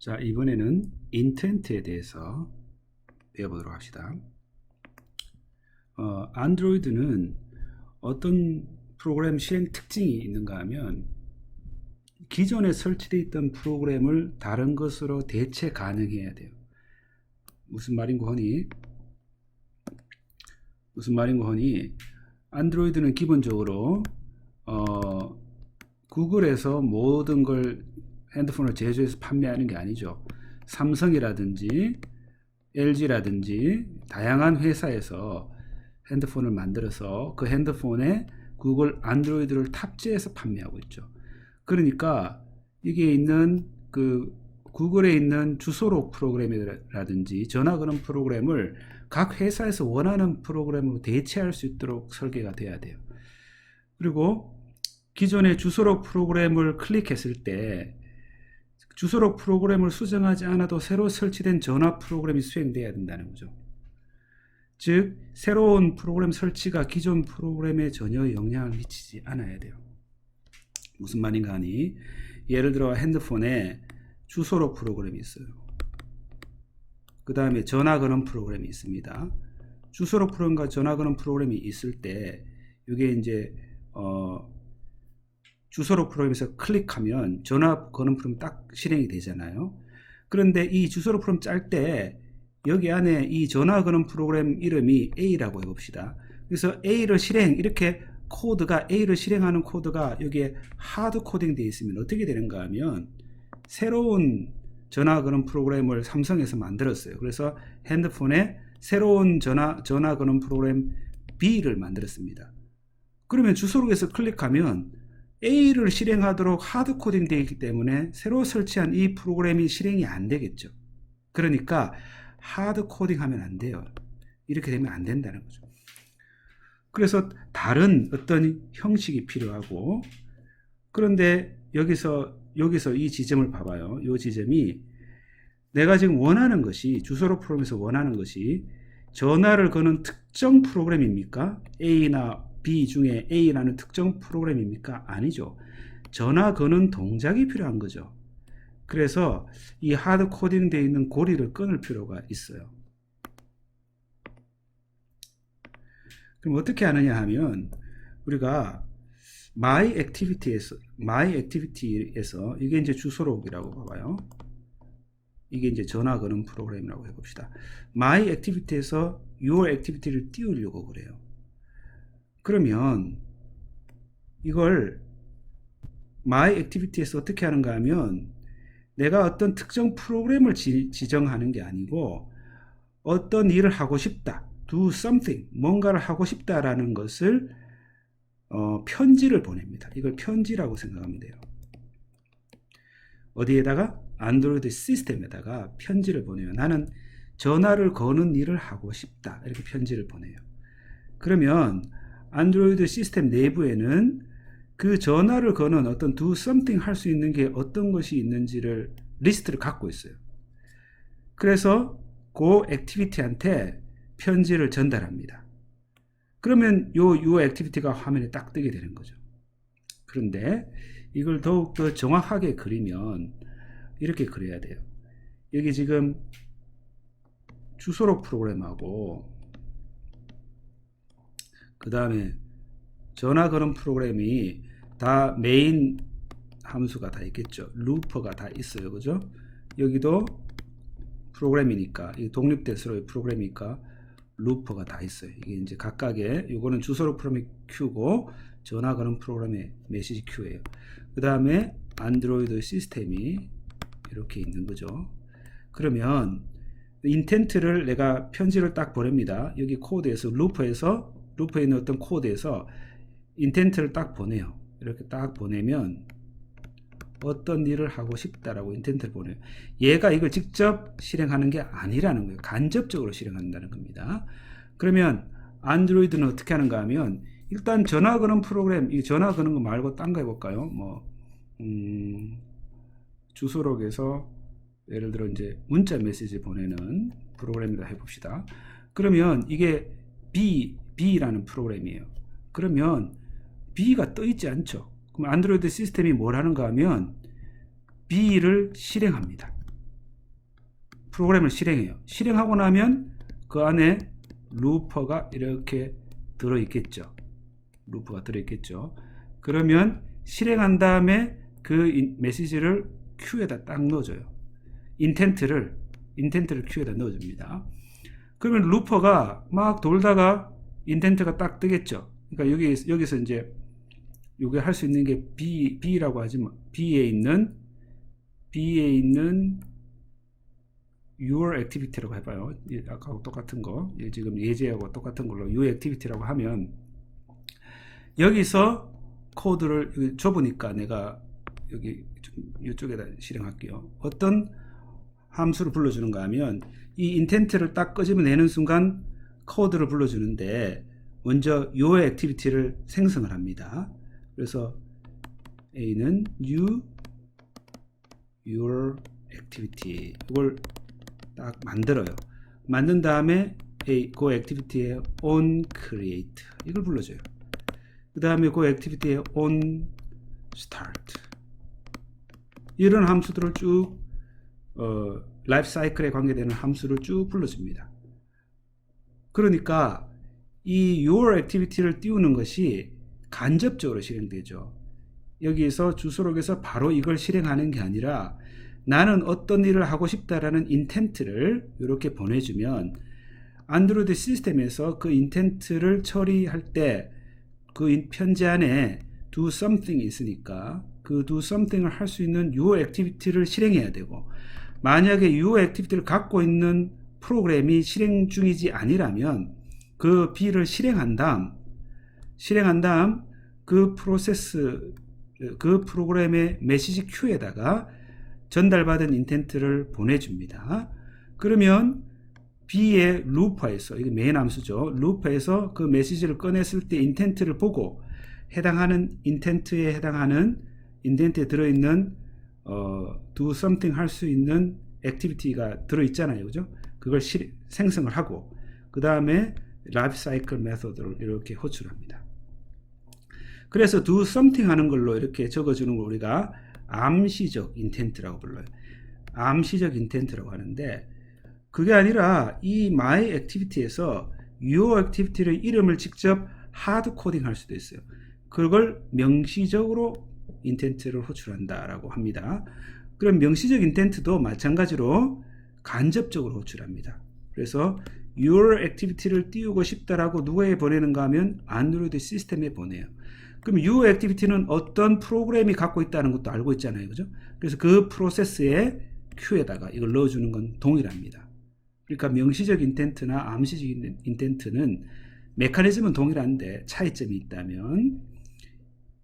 자, 이번에는 인텐트에 대해서 배워보도록 합시다. 안드로이드는 어떤 프로그램 실행 특징이 있는가 하면 기존에 설치되어 있던 프로그램을 다른 것으로 대체 가능해야 돼요. 무슨 말인고 하니 안드로이드는 기본적으로 구글에서 모든 걸 핸드폰을 제조해서 판매하는 게 아니죠. 삼성이라든지 LG라든지 다양한 회사에서 핸드폰을 만들어서 그 핸드폰에 구글 안드로이드를 탑재해서 판매하고 있죠. 그러니까 이게 있는 그 구글에 있는 주소록 프로그램이라든지 전화 거는 프로그램을 각 회사에서 원하는 프로그램으로 대체할 수 있도록 설계가 돼야 돼요. 그리고 기존의 주소록 프로그램을 클릭했을 때 주소록 프로그램을 수정하지 않아도 새로 설치된 전화 프로그램이 수행돼야 된다는 거죠. 즉 새로운 프로그램 설치가 기존 프로그램에 전혀 영향을 미치지 않아야 돼요. 무슨 말인가 하니 예를 들어 핸드폰에 주소록 프로그램이 있어요. 그 다음에 전화 거는 프로그램이 있습니다. 주소록 프로그램과 전화 거는 프로그램이 있을 때 이게 이제 주소록 프로그램에서 클릭하면 전화 거는 프로그램 딱 실행이 되잖아요. 그런데 이 주소록 프로그램 짤 때 여기 안에 이 전화 거는 프로그램 이름이 A라고 해봅시다. 그래서 A를 실행, 이렇게 코드가 A를 실행하는 코드가 여기에 하드 코딩 되어 있으면 어떻게 되는가 하면 새로운 전화 거는 프로그램을 삼성에서 만들었어요. 그래서 핸드폰에 새로운 전화 거는 프로그램 B를 만들었습니다. 그러면 주소록에서 클릭하면 A를 실행하도록 하드 코딩 되어 있기 때문에 새로 설치한 이 프로그램이 실행이 안 되겠죠. 그러니까 하드 코딩 하면 안 돼요. 이렇게 되면 안 된다는 거죠. 그래서 다른 어떤 형식이 필요하고, 그런데 여기서 이 지점을 봐봐요. 이 지점이 내가 지금 원하는 것이 주소록 프로그램에서 원하는 것이 전화를 거는 특정 프로그램입니까? A나 B 중에 A라는 특정 프로그램입니까? 아니죠. 전화 거는 동작이 필요한 거죠. 그래서 이 하드 코딩 되어 있는 고리를 끊을 필요가 있어요. 그럼 어떻게 하느냐 하면 우리가 My Activity에서 이게 이제 주소록이라고 봐봐요. 이게 이제 전화 거는 프로그램이라고 해봅시다. My Activity에서 Your Activity를 띄우려고 그래요. 그러면 이걸 My Activity에서 어떻게 하는가 하면 내가 어떤 특정 프로그램을 지정하는 게 아니고 어떤 일을 하고 싶다, do something, 뭔가를 하고 싶다라는 것을 편지를 보냅니다. 이걸 편지라고 생각하면 돼요. 어디에다가? 안드로이드 시스템에다가 편지를 보내요. 나는 전화를 거는 일을 하고 싶다, 이렇게 편지를 보내요. 그러면 안드로이드 시스템 내부에는 그 전화를 거는 어떤 do something 할 수 있는 게 어떤 것이 있는지를 리스트를 갖고 있어요. 그래서 그 액티비티한테 편지를 전달합니다. 그러면 요 액티비티가 화면에 딱 뜨게 되는 거죠. 그런데 이걸 더욱 더 정확하게 그리면 이렇게 그려야 돼요. 여기 지금 주소록 프로그램하고 그 다음에 전화 거는 프로그램이 다 메인 함수가 다 있겠죠. 루퍼가 다 있어요. 그죠? 여기도 프로그램이니까, 이 독립된 서로의 프로그램이니까 루퍼가 다 있어요. 이게 이제 각각의, 요거는 주소록 프로그램의 큐고 전화 거는 프로그램의 메시지 큐예요. 그 다음에 안드로이드 시스템이 이렇게 있는 거죠. 그러면 인텐트를 내가 편지를 딱 보냅니다. 여기 코드에서 루퍼에 있는 어떤 코드에서 인텐트를 딱 보내요. 이렇게 딱 보내면 어떤 일을 하고 싶다라고 인텐트를 보내요. 얘가 이걸 직접 실행하는 게 아니라는 거예요. 간접적으로 실행한다는 겁니다. 그러면 안드로이드는 어떻게 하는가 하면 일단 전화 거는 프로그램, 이 전화 거는 거 말고 딴 거 해볼까요? 주소록에서 예를 들어 이제 문자 메시지 보내는 프로그램이라 해봅시다. 그러면 이게 B라는 프로그램이에요. 그러면 B가 떠 있지 않죠. 그럼 안드로이드 시스템이 뭘 하는가 하면 B를 실행합니다. 프로그램을 실행해요. 실행하고 나면 그 안에 루퍼가 이렇게 들어있겠죠. 루프가 들어있겠죠. 그러면 실행한 다음에 그 메시지를 큐에다 딱 넣어줘요. 인텐트를 큐에다 넣어줍니다. 그러면 루퍼가 막 돌다가 인텐트가 딱 뜨겠죠. 그러니까 여기서 이제 요게 할 수 있는 게 B라고 하지만 B에 있는 your activity라고 해봐요. 아까하고 똑같은 거, 지금 예제하고 똑같은 걸로 your activity라고 하면 여기서 코드를 좁으니까 내가 여기 이쪽에다 실행할게요. 어떤 함수를 불러주는가 하면 이 인텐트를 딱 끄집어내는 순간 코드를 불러주는데 먼저 your activity를 생성을 합니다. 그래서 A는 your activity 이걸 딱 만들어요. 만든 다음에 그 액티비티에 on create 이걸 불러줘요. 그 다음에 그 액티비티에 on start 이런 함수들을 쭉 라이프 사이클에 관계되는 함수를 쭉 불러줍니다. 그러니까 이 your activity를 띄우는 것이 간접적으로 실행되죠. 여기서 주소록에서 바로 이걸 실행하는 게 아니라 나는 어떤 일을 하고 싶다라는 인텐트를 이렇게 보내주면 안드로이드 시스템에서 그 인텐트를 처리할 때 그 편지 안에 do something이 있으니까 그 do something을 할 수 있는 your activity를 실행해야 되고, 만약에 your activity를 갖고 있는 프로그램이 실행 중이지 아니라면 그 B를 실행한 다음 그 프로그램의 메시지 큐에다가 전달받은 인텐트를 보내줍니다. 그러면 B의 루퍼에서, 이게 메인 함수죠. 루퍼에서 그 메시지를 꺼냈을 때 인텐트를 보고 해당하는 인텐트에 들어있는 do something 할 수 있는 액티비티가 들어있잖아요. 그죠? 그걸 생성을 하고 그 다음에 라이프 사이클 메소드를 이렇게 호출합니다. 그래서 do something 하는 걸로 이렇게 적어주는 걸 우리가 암시적 인텐트라고 불러요. 암시적 인텐트라고 하는데, 그게 아니라 이 my activity에서 your activity의 이름을 직접 하드 코딩 할 수도 있어요. 그걸 명시적으로 인텐트를 호출한다라고 합니다. 그럼 명시적 인텐트도 마찬가지로 간접적으로 호출합니다. 그래서 your activity를 띄우고 싶다라고 누구에게 보내는가 하면 안드로이드 시스템에 보내요. 그럼 your activity는 어떤 프로그램이 갖고 있다는 것도 알고 있잖아요. 그죠? 그래서 그 프로세스의 큐에다가 이걸 넣어주는 건 동일합니다. 그러니까 명시적 인텐트나 암시적 인텐트는 메커니즘은 동일한데 차이점이 있다면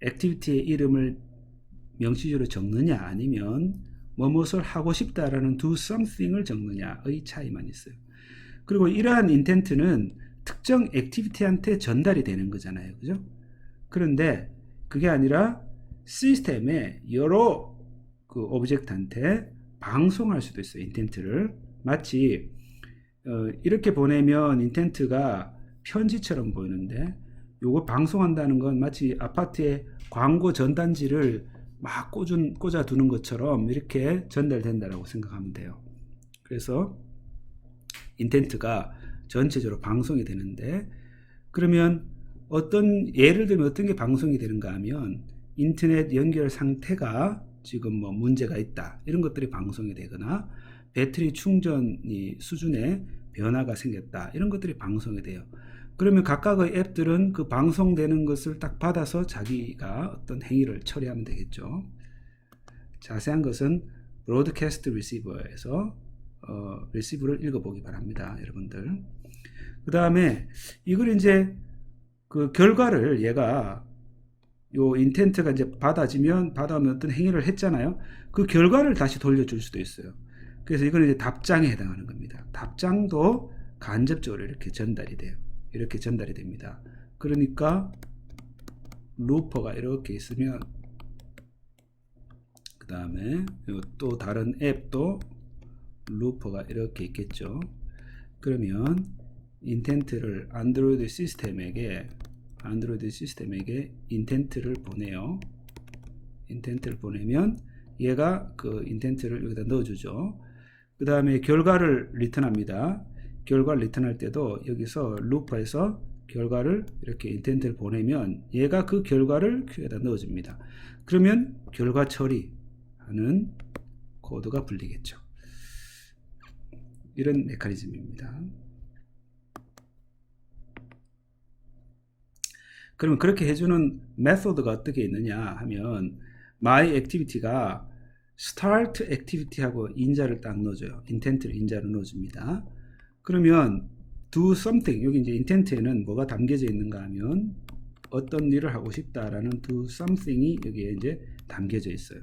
액티비티의 이름을 명시적으로 적느냐 아니면 무엇을 하고 싶다라는 do something을 적느냐의 차이만 있어요. 그리고 이러한 인텐트는 특정 액티비티한테 전달이 되는 거잖아요. 그죠? 그런데 그게 아니라 시스템에 여러 그 오브젝트한테 방송할 수도 있어요. 인텐트를. 마치 이렇게 보내면 인텐트가 편지처럼 보이는데 요거 방송한다는 건 마치 아파트에 광고 전단지를 막 꽂아 두는 것처럼 이렇게 전달된다라고 생각하면 돼요. 그래서 인텐트가 전체적으로 방송이 되는데, 그러면 예를 들면 어떤 게 방송이 되는가 하면 인터넷 연결 상태가 지금 뭐 문제가 있다 이런 것들이 방송이 되거나 배터리 충전이 수준에 변화가 생겼다 이런 것들이 방송이 돼요. 그러면 각각의 앱들은 그 방송되는 것을 딱 받아서 자기가 어떤 행위를 처리하면 되겠죠. 자세한 것은 브로드캐스트 리시버에서 리시버를 읽어보기 바랍니다, 여러분들. 그 다음에 이걸 이제 그 결과를 얘가 요 인텐트가 이제 받아오면 어떤 행위를 했잖아요. 그 결과를 다시 돌려줄 수도 있어요. 그래서 이건 이제 답장에 해당하는 겁니다. 답장도 간접적으로 이렇게 전달이 돼요. 이렇게 전달이 됩니다. 그러니까 루퍼가 이렇게 있으면 그 다음에 또 다른 앱도 루퍼가 이렇게 있겠죠. 그러면 인텐트를 안드로이드 시스템에게 인텐트를 보내요. 인텐트를 보내면 얘가 그 인텐트를 여기다 넣어주죠. 그 다음에 결과를 리턴합니다. 결과를 리턴할 때도 여기서 루퍼에서 결과를 이렇게 인텐트를 보내면 얘가 그 결과를 큐에다 넣어줍니다. 그러면 결과 처리하는 코드가 불리겠죠. 이런 메커니즘입니다. 그러면 그렇게 해주는 메소드가 어떻게 있느냐 하면 my activity가 start activity하고 인자를 딱 넣어줘요. intent를 인자로 넣어줍니다. 그러면 do something, 여기 이제 intent에는 뭐가 담겨져 있는가 하면 어떤 일을 하고 싶다라는 do something이 여기에 이제 담겨져 있어요.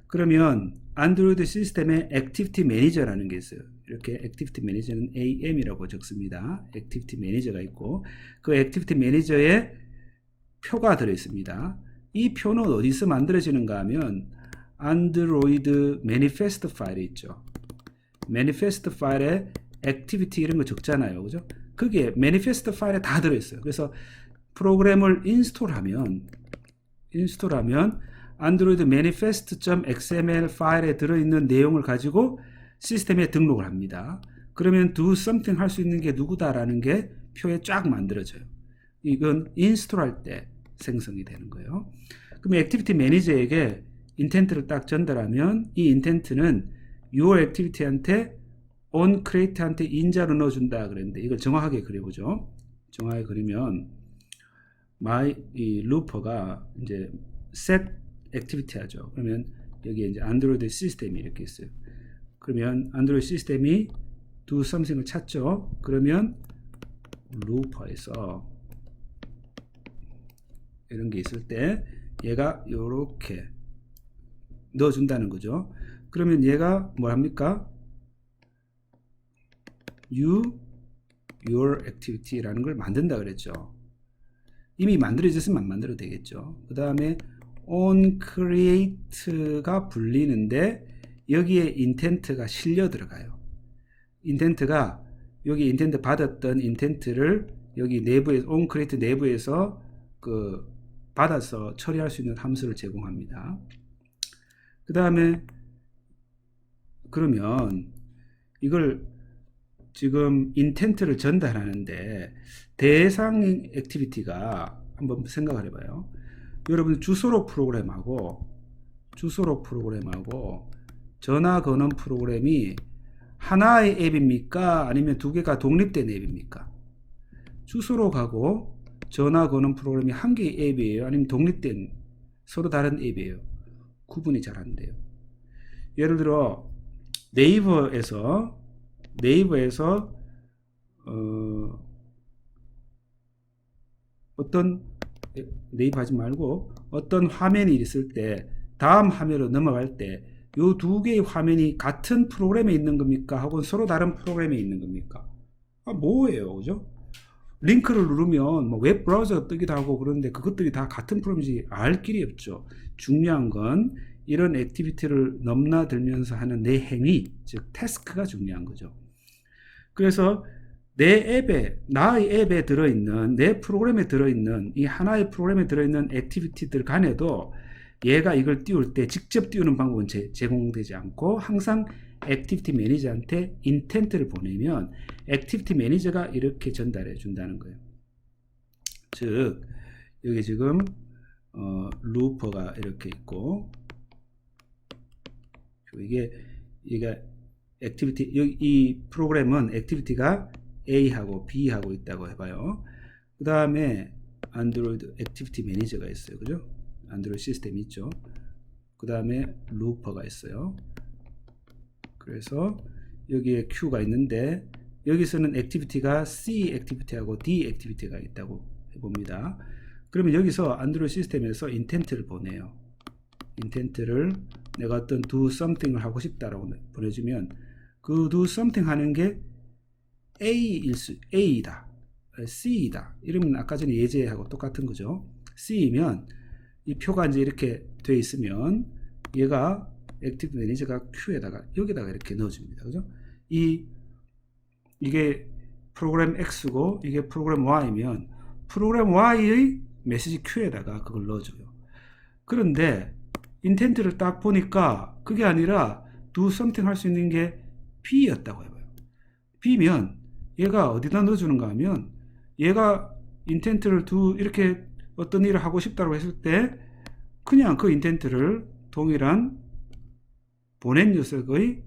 그러면 안드로이드 시스템에 액티비티 매니저라는 게 있어요. 이렇게 액티비티 매니저는 AM이라고 적습니다. 액티비티 매니저가 있고 그 액티비티 매니저에 표가 들어 있습니다. 이 표는 어디서 만들어지는가 하면 안드로이드 매니페스트 파일이 있죠. 매니페스트 파일에 액티비티 이런 거 적잖아요. 그죠? 그게 매니페스트 파일에 다 들어 있어요. 그래서 프로그램을 인스톨하면 안드로이드 manifest.xml 파일에 들어있는 내용을 가지고 시스템에 등록을 합니다. 그러면 do something 할 수 있는 게 누구다라는 게 표에 쫙 만들어져요. 이건 인스톨할 때 생성이 되는 거예요. 그럼 액티비티 매니저에게 인텐트를 딱 전달하면 이 인텐트는 your activity한테 on create한테 인자로 넣어준다 그랬는데 이걸 정확하게 그려보죠. 정확하게 그리면 이 루퍼가 이제 set activity 하죠. 그러면 여기에 이제 안드로이드 시스템이 이렇게 있어요. 그러면 안드로이드 시스템이 do something을 찾죠. 그러면 루퍼에서 이런 게 있을 때 얘가 이렇게 넣어준다는 거죠. 그러면 얘가 뭘 합니까? your activity라는 걸 만든다 그랬죠. 이미 만들어졌으면 안 만들어도 되겠죠. 그 다음에 on create가 불리는데 여기에 intent가 실려 들어가요. intent가 여기 intent 받았던 intent를 여기 내부에 on create 내부에서 그 받아서 처리할 수 있는 함수를 제공합니다. 그 다음에 그러면 이걸 지금 intent를 전달하는데 대상 액티비티가 한번 생각을 해봐요. 여러분 주소록 프로그램하고 전화 거는 프로그램이 하나의 앱입니까? 아니면 두 개가 독립된 앱입니까? 주소록하고 전화 거는 프로그램이 한 개의 앱이에요? 아니면 독립된 서로 다른 앱이에요? 구분이 잘 안 돼요. 예를 들어 네이버에서 어떤 네이버 하지 말고 어떤 화면이 있을 때 다음 화면으로 넘어갈 때 요 두 개의 화면이 같은 프로그램에 있는 겁니까? 하고 서로 다른 프로그램에 있는 겁니까? 뭐예요, 그죠? 링크를 누르면 뭐 웹 브라우저가 뜨기도 하고 그런데 그것들이 다 같은 프로그램인지 알 길이 없죠. 중요한 건 이런 액티비티를 넘나들면서 하는 내 행위, 즉 태스크가 중요한 거죠. 그래서 내 앱에, 나의 앱에 들어있는, 내 프로그램에 들어있는, 이 하나의 프로그램에 들어있는 액티비티들 간에도 얘가 이걸 띄울 때 직접 띄우는 방법은 제공되지 않고 항상 액티비티 매니저한테 인텐트를 보내면 액티비티 매니저가 이렇게 전달해 준다는 거예요. 즉, 여기 지금, 루퍼가 이렇게 있고, 이게 액티비티, 이 프로그램은 액티비티가 A하고 B하고 있다고 해봐요. 그 다음에 안드로이드 액티비티 매니저가 있어요. 그죠? 안드로이드 시스템이 있죠. 그 다음에 루퍼가 있어요. 그래서 여기에 Q가 있는데 여기서는 액티비티가 C 액티비티하고 D 액티비티가 있다고 해봅니다. 그러면 여기서 안드로이드 시스템에서 인텐트를 보내요. 인텐트를 내가 어떤 do something을 하고 싶다라고 보내주면 그 do something 하는 게 A이다, C이다. 이러면 아까 전에 예제하고 똑같은 거죠. C이면 이 표가 이제 이렇게 돼 있으면 얘가 액티비티 매니저가 Q에다가 여기다가 이렇게 넣어줍니다. 그죠? 이게 프로그램 X고 이게 프로그램 Y면 프로그램 Y의 메시지 Q에다가 그걸 넣어줘요. 그런데 인텐트를 딱 보니까 그게 아니라 do something 할 수 있는 게 B였다고 해봐요. B면 얘가 어디다 넣어주는가 하면 얘가 인텐트를 이렇게 어떤 일을 하고 싶다고 했을 때 그냥 그 인텐트를 동일한 보낸 녀석의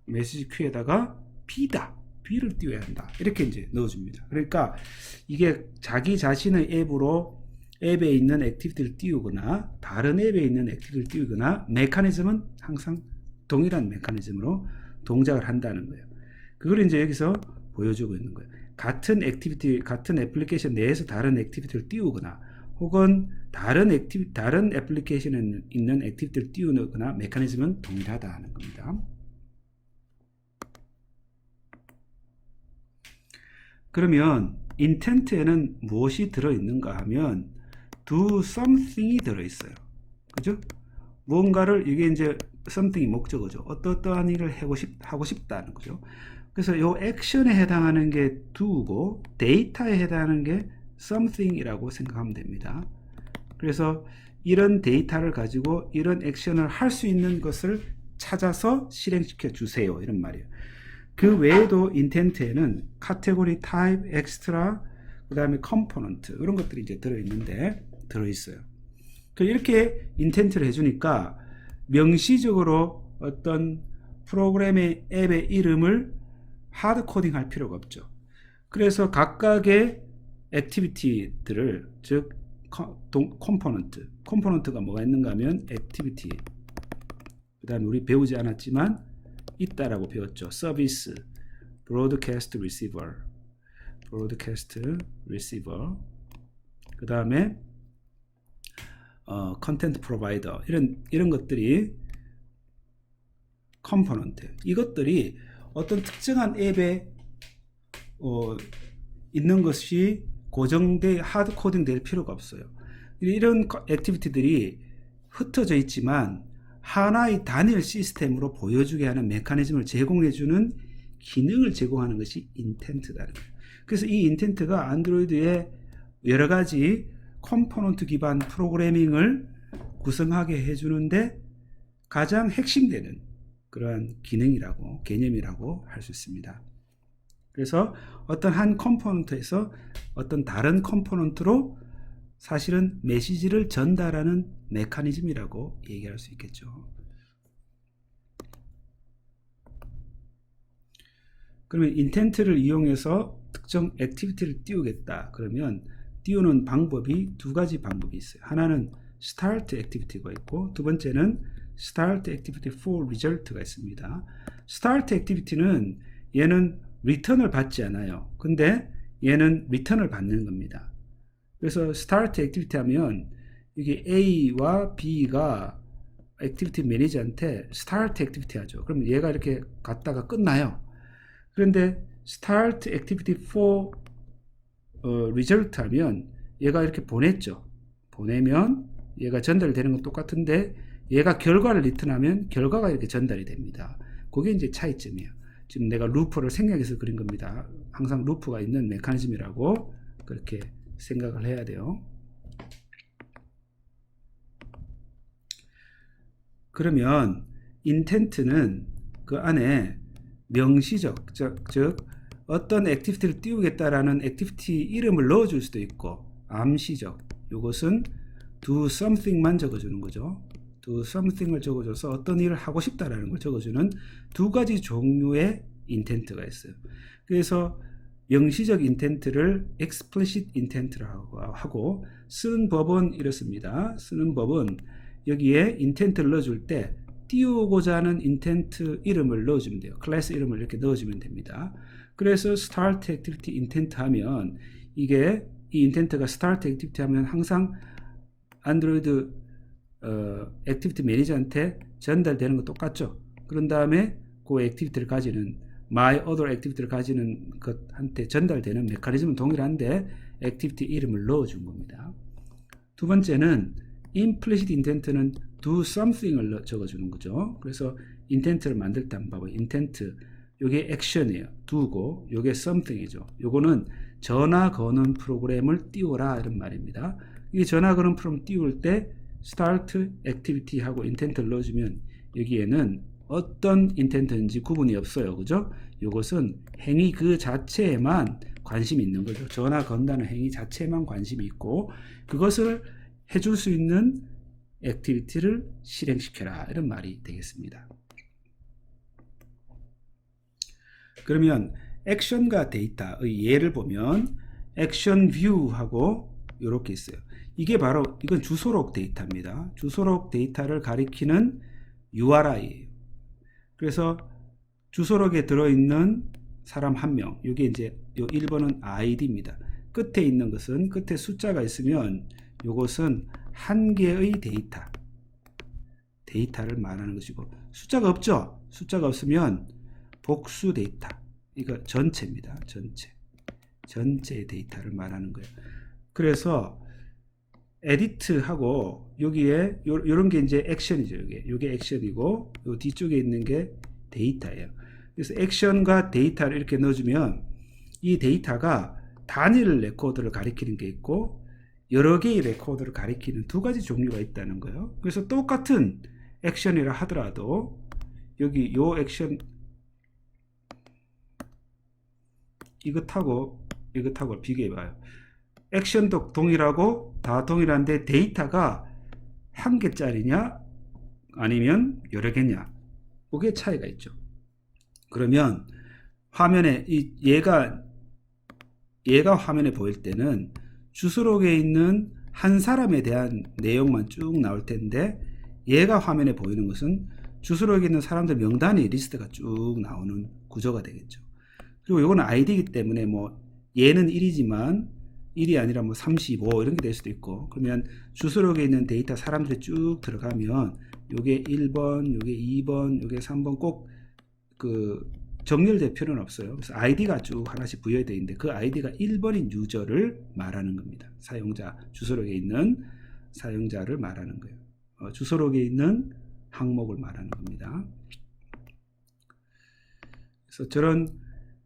메시지 큐에다가 B를 띄워야 한다. 이렇게 이제 넣어줍니다. 그러니까 이게 자기 자신의 앱에 있는 액티비티를 띄우거나 다른 앱에 있는 액티비티를 띄우거나 메커니즘은 항상 동일한 메커니즘으로 동작을 한다는 거예요. 그걸 이제 여기서 보여주고 있는 거예요. 같은 애플리케이션 내에서 다른 액티비티를 띄우거나 혹은 다른 애플리케이션에 있는 액티비티를 띄우거나 메커니즘은 동일하다 하는 겁니다. 그러면 intent에는 무엇이 들어있는가 하면 do something이 들어있어요. 그죠? 무언가를 이게 이제 something이 목적어죠. 어떠한 일을 하고 싶다는 거죠. 그래서 이 액션에 해당하는 게 do고 데이터에 해당하는 게 something이라고 생각하면 됩니다. 그래서 이런 데이터를 가지고 이런 액션을 할 수 있는 것을 찾아서 실행시켜 주세요. 이런 말이에요. 그 외에도 인텐트에는 카테고리, 타입, 엑스트라, 그 다음에 컴포넌트 이런 것들이 이제 들어있어요. 이렇게 인텐트를 해주니까 명시적으로 어떤 프로그램의 앱의 이름을 하드 코딩 할 필요가 없죠. 그래서 각각의 액티비티들을 즉 컴포넌트가 뭐가 있는가 하면 액티비티, 그 다음에 우리 배우지 않았지만 있다라고 배웠죠. 서비스, 브로드캐스트 리시버, 그 다음에 컨텐트 프로바이더 이런 것들이 컴포넌트. 이것들이 어떤 특정한 앱에 있는 것이 고정돼 하드 코딩 될 필요가 없어요. 이런 액티비티들이 흩어져 있지만 하나의 단일 시스템으로 보여주게 하는 메커니즘을 제공해주는 기능을 제공하는 것이 인텐트다는 거예요. 그래서 이 인텐트가 안드로이드의 여러 가지 컴포넌트 기반 프로그래밍을 구성하게 해주는데 가장 핵심되는 그러한 개념이라고 할 수 있습니다. 그래서 어떤 한 컴포넌트에서 어떤 다른 컴포넌트로 사실은 메시지를 전달하는 메커니즘이라고 얘기할 수 있겠죠. 그러면 인텐트를 이용해서 특정 액티비티를 띄우겠다. 그러면 띄우는 방법이 두 가지 방법이 있어요. 하나는 start activity가 있고 두 번째는 start activity for result가 있습니다. start activity는 얘는 return을 받지 않아요. 근데 얘는 return을 받는 겁니다. 그래서 start activity 하면 이게 A와 B가 액티비티 매니저한테 start activity 하죠. 그럼 얘가 이렇게 갔다가 끝나요. 그런데 start activity for result 하면 얘가 이렇게 보냈죠. 보내면 얘가 전달되는 건 똑같은데 얘가 결과를 리턴하면 결과가 이렇게 전달이 됩니다. 그게 이제 차이점이에요. 지금 내가 루프를 생략해서 그린 겁니다. 항상 루프가 있는 메커니즘이라고 그렇게 생각을 해야 돼요. 그러면 intent는 그 안에 명시적, 즉 어떤 액티비티를 띄우겠다라는 액티비티 이름을 넣어줄 수도 있고 암시적, 이것은 do something만 적어주는 거죠. do something을 적어줘서 어떤 일을 하고 싶다라는 걸 적어주는 두 가지 종류의 intent가 있어요. 그래서 명시적 intent를 explicit intent라고 하고 쓰는 법은 이렇습니다. 쓰는 법은 여기에 intent를 넣어줄 때 띄우고자 하는 intent 이름을 넣어주면 돼요. 클래스 이름을 이렇게 넣어주면 됩니다. 그래서 start activity intent 하면 이게 이 intent가 start activity 하면 항상 안드로이드 액티비티 매니저한테 전달되는 거 똑같죠. 그런 다음에 그 액티비티를 가지는 my other activity를 가지는 것한테 전달되는 메커니즘은 동일한데 액티비티 이름을 넣어준 겁니다. 두 번째는 implicit intent는 do something을 적어주는 거죠. 그래서 intent를 만들 때 한번 봐봐요. intent 요게 action이에요. do고 요게 something이죠. 요거는 전화 거는 프로그램을 띄워라 이런 말입니다. 이 전화 거는 프로그램 띄울 때 start activity 하고 intent를 넣어주면 여기에는 어떤 인텐트인지 구분이 없어요. 그죠? 이것은 행위 그 자체에만 관심이 있는 거죠. 전화 건다는 행위 자체에만 관심이 있고 그것을 해줄 수 있는 액티비티를 실행시켜라. 이런 말이 되겠습니다. 그러면 액션과 데이터의 예를 보면 액션 뷰하고 이렇게 있어요. 이게 바로 이건 주소록 데이터입니다. 주소록 데이터를 가리키는 URI예요. 그래서 주소록에 들어있는 사람 한 명, 이게 이제 요 1번은 ID입니다. 끝에 있는 것은 끝에 숫자가 있으면 이것은 한 개의 데이터를 말하는 것이고 숫자가 없죠? 숫자가 없으면 복수 데이터, 이거 전체입니다. 전체의 데이터를 말하는 거예요. 그래서 에디트하고 여기에 요런 게 이제 액션이죠. 요게 액션이고 요 뒤쪽에 있는 게 데이터예요. 그래서 액션과 데이터를 이렇게 넣어주면 이 데이터가 단일 레코드를 가리키는 게 있고 여러 개의 레코드를 가리키는 두 가지 종류가 있다는 거예요. 그래서 똑같은 액션이라 하더라도 여기 요 액션 이것하고 비교해봐요. 액션도 동일하고 다 동일한데 데이터가 한 개짜리냐 아니면 여러 개냐, 그게 차이가 있죠. 그러면 화면에 얘가 화면에 보일 때는 주소록에 있는 한 사람에 대한 내용만 쭉 나올 텐데 얘가 화면에 보이는 것은 주소록에 있는 사람들 명단이 리스트가 쭉 나오는 구조가 되겠죠. 그리고 이거는 아이디이기 때문에 뭐 얘는 1이지만 1이 아니라 뭐 35 이런 게 될 수도 있고, 그러면 주소록에 있는 데이터 사람들이 쭉 들어가면 요게 1번, 요게 2번, 요게 3번 꼭 그 정렬될 필요는 없어요. 그래서 아이디가 쭉 하나씩 부여되어 있는데 그 아이디가 1번인 유저를 말하는 겁니다. 사용자, 주소록에 있는 사용자를 말하는 거예요. 주소록에 있는 항목을 말하는 겁니다. 그래서 저런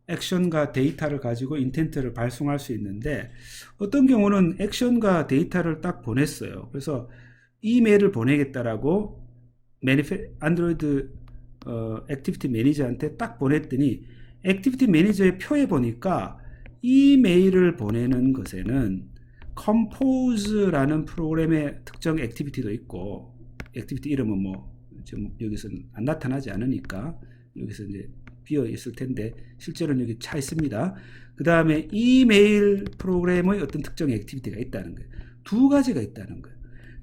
액션과 데이터를 가지고 인텐트를 발송할 수 있는데 어떤 경우는 액션과 데이터를 딱 보냈어요. 그래서 이메일을 보내겠다라고 안드로이드 액티비티 매니저한테 딱 보냈더니 액티비티 매니저의 표에 보니까 이메일을 보내는 것에는 컴포즈라는 프로그램의 특정 액티비티도 있고, 액티비티 이름은 뭐 지금 여기서는 안 나타나지 않으니까 여기서 이제 비어 있을 텐데 실제로는 여기 차 있습니다. 그 다음에 이메일 프로그램의 어떤 특정 액티비티가 있다는 거예요. 두 가지가 있다는 거예요.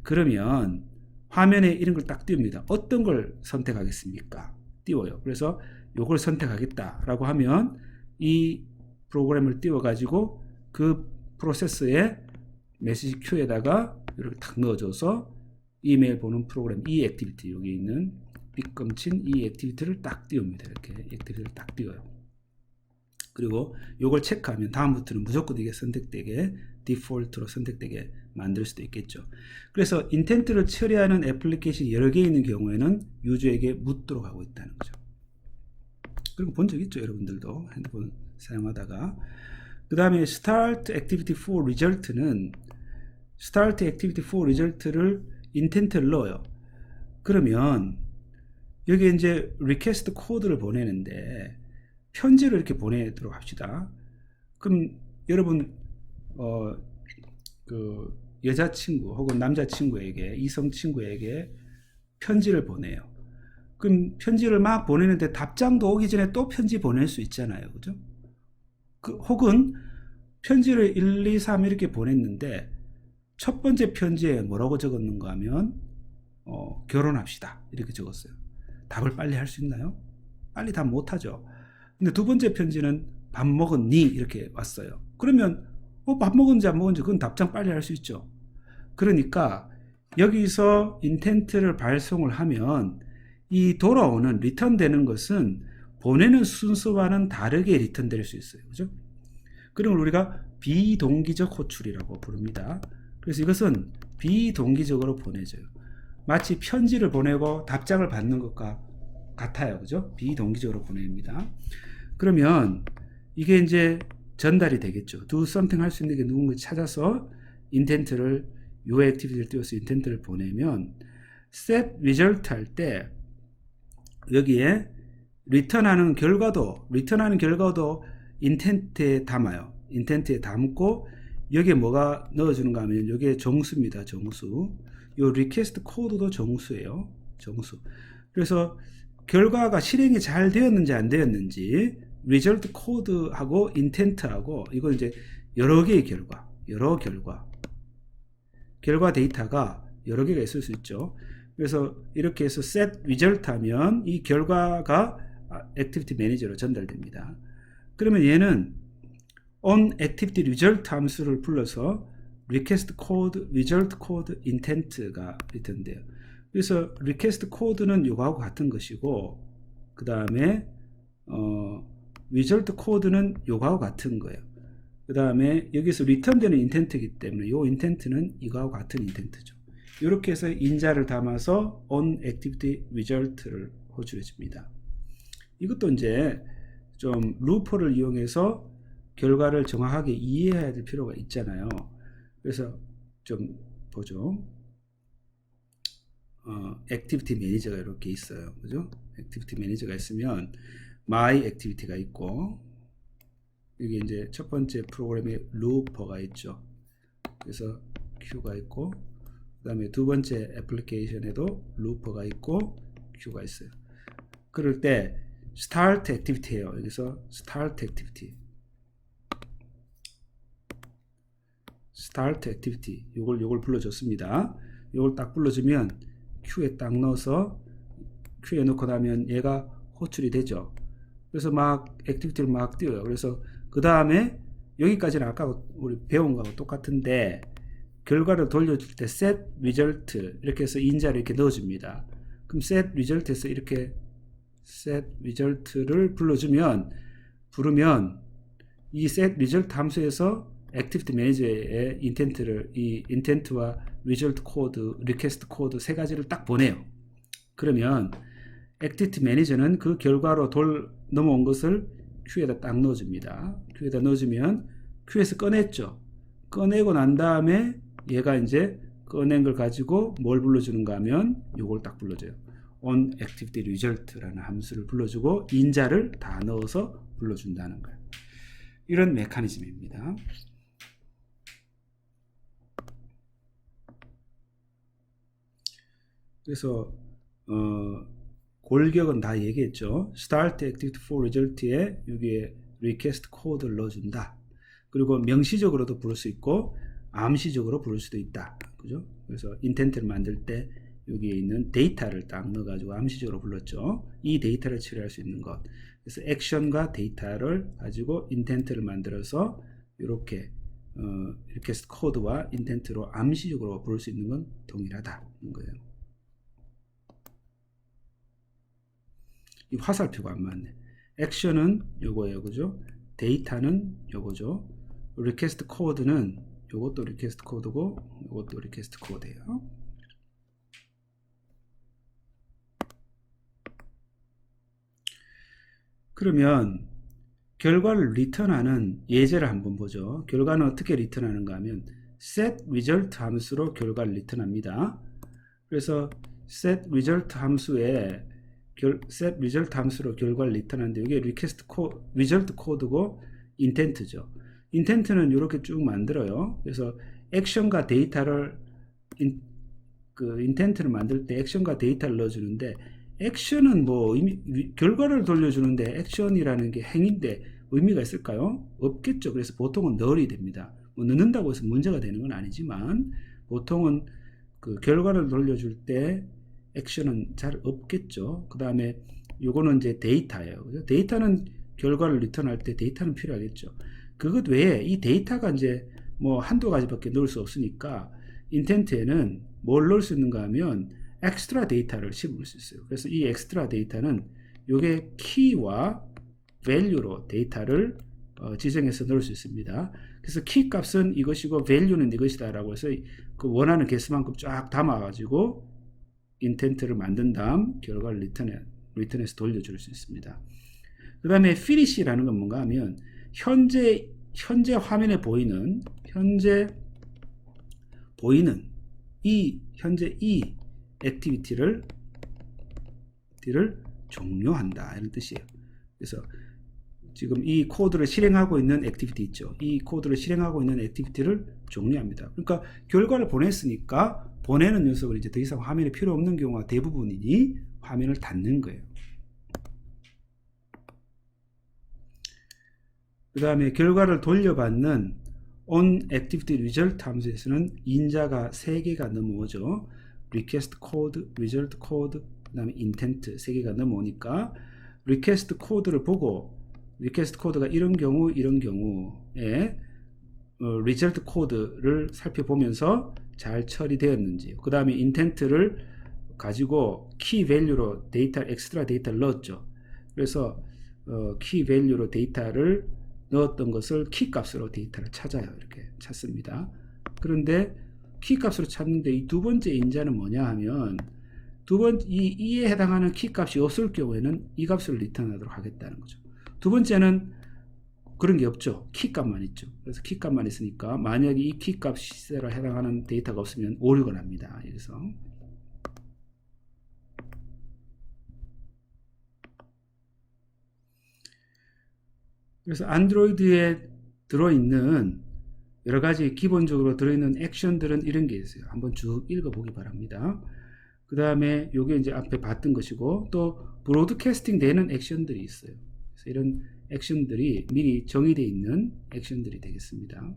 그러면 화면에 이런 걸 딱 띄웁니다. 어떤 걸 선택하겠습니까? 띄워요. 그래서 이걸 선택하겠다라고 하면 이 프로그램을 띄워가지고 그 프로세스에 메시지 큐에다가 이렇게 탁 넣어줘서 이메일 보는 프로그램 이 액티비티, 여기 있는 빗금친 이 액티비티를 딱 띄웁니다. 이렇게 액티비티를 딱 띄워요. 그리고 이걸 체크하면 다음부터는 무조건 이게 선택되게 디폴트로 선택되게 만들 수도 있겠죠. 그래서 인텐트를 처리하는 애플리케이션이 여러 개 있는 경우에는 유저에게 묻도록 하고 있다는 거죠. 그리고 본 적 있죠, 여러분들도 핸드폰 사용하다가. 그 다음에 Start Activity for Result는 Start Activity for Result를 인텐트를 넣어요. 그러면 여기 이제 리퀘스트 코드를 보내는데 편지를 이렇게 보내도록 합시다. 그럼 여러분 그 여자친구 혹은 남자친구에게, 이성친구에게 편지를 보내요. 그럼 편지를 막 보내는데 답장도 오기 전에 또 편지 보낼 수 있잖아요. 그죠? 혹은 편지를 1, 2, 3 이렇게 보냈는데 첫 번째 편지에 뭐라고 적었는가 하면 결혼합시다 이렇게 적었어요. 답을 빨리 할 수 있나요? 빨리 답 못하죠. 근데 두 번째 편지는 밥 먹었니? 이렇게 왔어요. 그러면 밥 먹은지 안 먹은지 그건 답장 빨리 할 수 있죠. 그러니까 여기서 인텐트를 발송을 하면 이 돌아오는 리턴되는 것은 보내는 순서와는 다르게 리턴될 수 있어요. 그죠? 그럼 우리가 비동기적 호출이라고 부릅니다. 그래서 이것은 비동기적으로 보내져요. 마치 편지를 보내고 답장을 받는 것과 같아요. 그죠? 비동기적으로 보냅니다. 그러면 이게 이제 전달이 되겠죠. do something 할 수 있는 게 누군가 찾아서 인텐트를 UI 액티비티를 띄워서 인텐트를 보내면 set result 할 때 여기에 리턴하는 결과도 인텐트에 담아요. 인텐트에 담고 여기에 뭐가 넣어주는가 하면 여기에 정수입니다. 정수. 요 리퀘스트 코드도 정수예요. 정수. 그래서 결과가 실행이 잘 되었는지 안 되었는지 리절트 코드하고 인텐트하고 이건 이제 여러 개의 결과 데이터가 여러 개가 있을 수 있죠. 그래서 이렇게 해서 set result 하면 이 결과가 액티비티 매니저로 전달됩니다. 그러면 얘는 on activity result 함수를 불러서 request code, result code, intent가 리턴돼요. 그래서 request code는 이거하고 같은 것이고 그 다음에 result code는 이거하고 같은 거예요. 그 다음에 여기서 return되는 intent이기 때문에 이 intent는 이거하고 같은 intent죠. 이렇게 해서 인자를 담아서 on activity result를 호출해 줍니다. 이것도 이제 좀 루퍼를 이용해서 결과를 정확하게 이해해야 될 필요가 있잖아요. 그래서 좀 보죠. 액티비티 매니저가 이렇게 있어요. 그죠? 액티비티 매니저가 있으면 my activity가 있고 여기 이제 첫 번째 프로그램에 루퍼가 있죠. 그래서 Q가 있고 그 다음에 두 번째 애플리케이션에도 루퍼가 있고 Q가 있어요. 그럴 때 start activity예요. 여기서 start activity 요걸 불러줬습니다. 요걸 딱 불러주면 Q에 딱 넣어서 Q에 넣고 나면 얘가 호출이 되죠. 그래서 막 액티비티를 막 띄워요. 그래서 그 다음에 여기까지는 아까 우리 배운 거하고 똑같은데 결과를 돌려줄 때 set result 이렇게 해서 인자를 이렇게 넣어줍니다. 그럼 set result에서 이렇게 set result를 부르면 이 set result 함수에서 액티비티 매니저의 이 intent와 result 코드, request 코드 세 가지를 딱 보내요. 그러면 액티비티 매니저는 그 결과로 넘어온 것을 Q에다 딱 넣어줍니다. Q에다 넣어주면 Q에서 꺼냈죠. 꺼내고 난 다음에 얘가 이제 꺼낸 걸 가지고 뭘 불러주는가 하면 요걸 딱 불러줘요. on activity result라는 함수를 불러주고 인자를 다 넣어서 불러준다는 거예요. 이런 메커니즘입니다. 그래서 골격은 다 얘기했죠. start activity for result에 여기에 request 코드를 넣어준다. 그리고 명시적으로도 부를 수 있고 암시적으로 부를 수도 있다. 그죠? 그래서 intent를 만들 때 여기에 있는 데이터를 딱 넣어가지고 암시적으로 불렀죠. 이 데이터를 처리할 수 있는 것. 그래서 액션과 데이터를 가지고 intent를 만들어서 이렇게 request 코드와 intent로 암시적으로 부를 수 있는 건 동일하다는 거예요. 이 화살표가 안 맞네. 액션은 요거예요. 그죠? 데이터는 요거죠. 리퀘스트 코드는 요것도 리퀘스트 코드고 요것도 리퀘스트 코드예요. 그러면 결과를 리턴하는 예제를 한번 보죠. 결과는 어떻게 리턴하는가 하면 set result 함수로 결과를 리턴합니다. 그래서 set result 함수에 set result 함수로 결과를 리턴하는데 이게 result 코드고 intent죠. intent는 이렇게 쭉 만들어요. 그래서 액션과 데이터를 intent를 만들 때 액션과 데이터를 넣어주는데 액션은 뭐 결과를 돌려주는데 액션이라는 게 행위인데 의미가 있을까요? 없겠죠. 그래서 보통은 null이 됩니다. 뭐 넣는다고 해서 문제가 되는 건 아니지만 보통은 그 결과를 돌려줄 때 액션은 잘 없겠죠. 그 다음에 요거는 이제 데이터예요. 데이터는 결과를 리턴할 때 데이터는 필요하겠죠. 그것 외에 이 데이터가 이제 뭐 한두 가지밖에 넣을 수 없으니까 인텐트에는 뭘 넣을 수 있는가 하면 엑스트라 데이터를 집을 수 있어요. 그래서 이 엑스트라 데이터는 요게 키와 value로 데이터를 지정해서 넣을 수 있습니다. 그래서 키 값은 이것이고 value는 이것이다 라고 해서 그 원하는 개수만큼 쫙 담아 가지고 인텐트를 만든 다음 결과를 리턴해서 돌려줄 수 있습니다. 그 다음에 finish라는 건 뭔가 하면 현재 화면에 보이는 이 액티비티를 종료한다 이런 뜻이에요. 그래서 지금 이 코드를 실행하고 있는 액티비티 있죠. 이 코드를 실행하고 있는 액티비티를 종료합니다. 그러니까 결과를 보냈으니까 보내는 녀석을 이제 더 이상 화면에 필요 없는 경우가 대부분이니 화면을 닫는 거예요. 그 다음에 결과를 돌려받는 onActivityResult 함수에서는 인자가 3개가 넘어오죠. request code, result code, 그 다음에 intent 3개가 넘어오니까 request code를 보고 request code가 이런 경우에 result code를 살펴보면서 잘 처리되었는지, 그 다음에 intent를 가지고 key value로 엑스트라 데이터를 넣었죠. 그래서 key value로 데이터를 넣었던 것을 키 값으로 데이터를 찾아요. 이렇게 찾습니다. 그런데 키 값으로 찾는데 이 두 번째 인자는 뭐냐 하면 이에 해당하는 키 값이 없을 경우에는 이 값을 리턴하도록 하겠다는 거죠. 두 번째는 그런 게 없죠. 키 값만 있죠. 그래서 키 값만 있으니까 만약에 이 키 값에 해당하는 데이터가 없으면 오류가 납니다. 여기서 그래서 안드로이드에 들어있는 여러가지 기본적으로 들어있는 액션들은 이런 게 있어요. 한번 쭉 읽어보기 바랍니다. 그 다음에 요게 이제 앞에 봤던 것이고, 또 브로드캐스팅 되는 액션들이 있어요. 그래서 이런 액션들이 미리 정의되어 있는 액션들이 되겠습니다.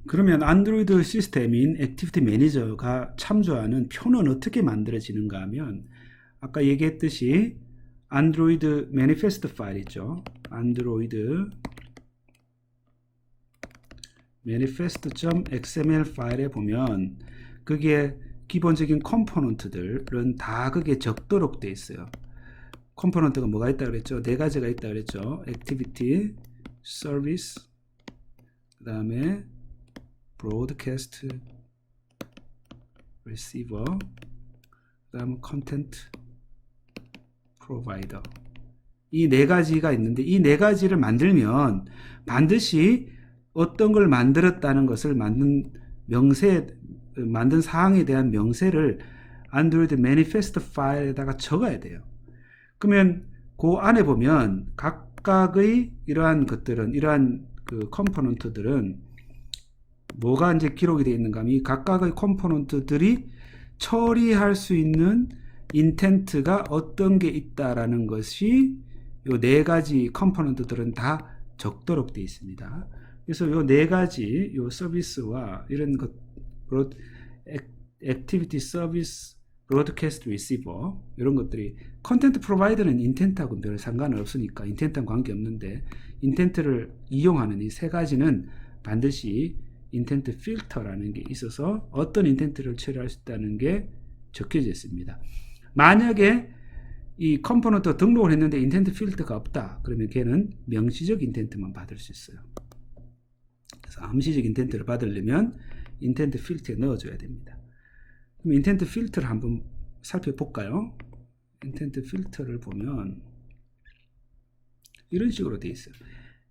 그러면 안드로이드 시스템인 액티비티 매니저가 참조하는 표는 어떻게 만들어지는가 하면, 아까 얘기했듯이 안드로이드 매니페스트 파일 있죠. 안드로이드 manifest.xml 파일에 보면 그게 기본적인 컴포넌트들은 다 그게 적도록 되어 있어요. 컴포넌트가 뭐가 있다 그랬죠? 네 가지가 있다 그랬죠. 액티비티, 서비스, 그 다음에 브로드캐스트, 리시버, 그 다음에 컨텐트 프로바이더. 이 네 가지가 있는데 이 네 가지를 만들면 반드시 어떤 걸 만들었다는 것을 만든 사항에 대한 명세를 안드로이드 매니페스트 파일에다가 적어야 돼요. 그러면 그 안에 보면 각각의 이러한 것들은, 이러한 그 컴포넌트들은 뭐가 이제 기록이 되어 있는가 하면 이 각각의 컴포넌트들이 처리할 수 있는 인텐트가 어떤 게 있다라는 것이 요 네 가지 컴포넌트들은 다 적도록 되어 있습니다. 그래서 요 네 가지 요 서비스와 이런 것, 액티비티 서비스, 브로드캐스트 리시버 이런 것들이, 컨텐트 프로바이더는 인텐트하고 별 상관은 없으니까 인텐트랑 관계 없는데, 인텐트를 이용하는 이 세 가지는 반드시 인텐트 필터라는 게 있어서 어떤 인텐트를 처리할 수 있다는 게 적혀져 있습니다. 만약에 이 컴포넌트 등록을 했는데 인텐트 필터가 없다 그러면 걔는 명시적 인텐트만 받을 수 있어요. 그래서 암시적 인텐트를 받으려면 인텐트 필터에 넣어줘야 됩니다. 그럼 인텐트 필터를 한번 살펴볼까요? 인텐트 필터를 보면 이런 식으로 되어 있어요.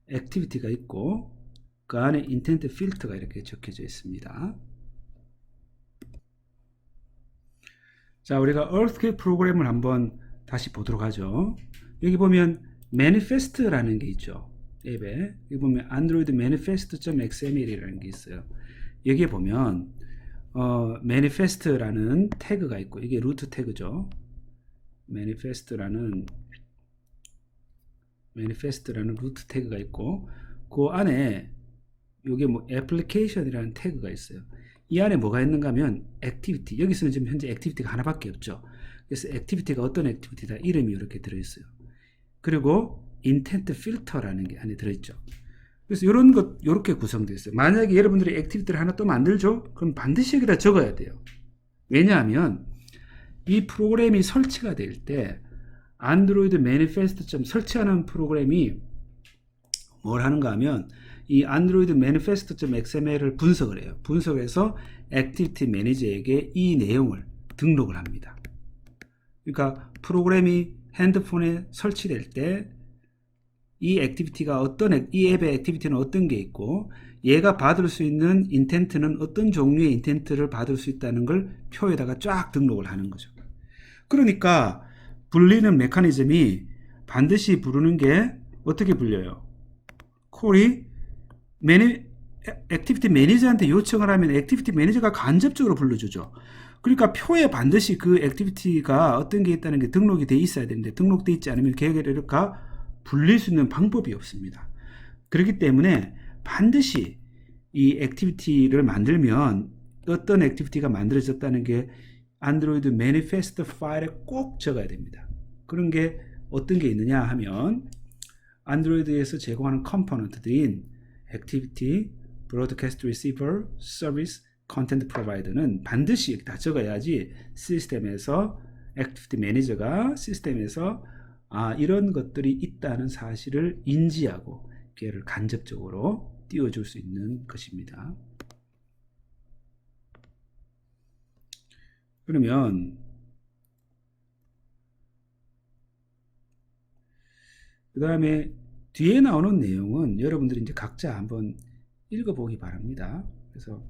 액티비티가 있고 그 안에 인텐트 필터가 이렇게 적혀져 있습니다. 자, 우리가 earthquake 프로그램을 한번 다시 보도록 하죠. 여기 보면 manifest라는 게 있죠. 앱에 여기 보면 android manifest.xml이라는 게 있어요. 여기에 보면 manifest라는 태그가 있고, 이게 루트 태그죠. manifest라는 루트 태그가 있고, 그 안에 이게 뭐 application이라는 태그가 있어요. 이 안에 뭐가 있는가 하면 액티비티, 여기서는 지금 현재 액티비티가 하나밖에 없죠. 그래서 액티비티가 어떤 액티비티다, 이름이 이렇게 들어있어요. 그리고 인텐트 필터라는 게 안에 들어있죠. 그래서 이런 것 이렇게 구성되어 있어요. 만약에 여러분들이 액티비티를 하나 또 만들죠, 그럼 반드시 여기다 적어야 돼요. 왜냐하면 이 프로그램이 설치가 될 때 안드로이드 매니페스트 설치하는 프로그램이 뭘 하는가 하면 이 안드로이드 manifest.xml을 분석을 해요. 분석을 해서 액티비티 매니저에게 이 내용을 등록을 합니다. 그러니까 프로그램이 핸드폰에 설치될 때 이 액티비티가 이 앱의 액티비티는 어떤 게 있고 얘가 받을 수 있는 인텐트는 어떤 종류의 인텐트를 받을 수 있다는 걸 표에다가 쫙 등록을 하는 거죠. 그러니까 불리는 메커니즘이 반드시 부르는 게 어떻게 불려요? 콜이 액티비티 매니저한테 요청을 하면 액티비티 매니저가 간접적으로 불러주죠. 그러니까 표에 반드시 그 액티비티가 어떤 게 있다는 게 등록이 돼 있어야 되는데 등록돼 있지 않으면 계획에러가 불릴 수 있는 방법이 없습니다. 그렇기 때문에 반드시 이 액티비티를 만들면 어떤 액티비티가 만들어졌다는 게 안드로이드 매니페스트 파일에 꼭 적어야 됩니다. 그런 게 어떤 게 있느냐 하면 안드로이드에서 제공하는 컴포넌트들인 액티비티, 브로드캐스트 리시버, 서비스, 컨텐트 프로바이더는 반드시 다 적어야지 시스템에서 액티비티 매니저가 시스템에서 이런 것들이 있다는 사실을 인지하고 걔를 간접적으로 띄워줄 수 있는 것입니다. 그러면 그 다음에 뒤에 나오는 내용은 여러분들이 이제 각자 한번 읽어보기 바랍니다. 그래서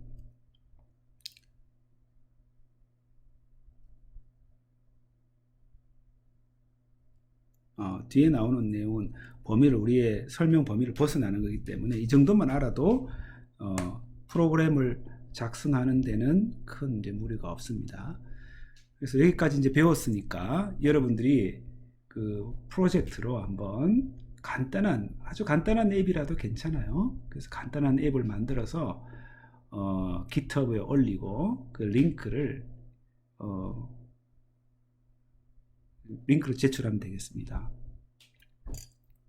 뒤에 나오는 내용은 우리의 설명 범위를 벗어나는 거기 때문에 이 정도만 알아도 프로그램을 작성하는 데는 큰 이제 무리가 없습니다. 그래서 여기까지 이제 배웠으니까 여러분들이 그 프로젝트로 한번 아주 간단한 앱이라도 괜찮아요. 그래서 간단한 앱을 만들어서 GitHub에 올리고 그 링크를 제출하면 되겠습니다.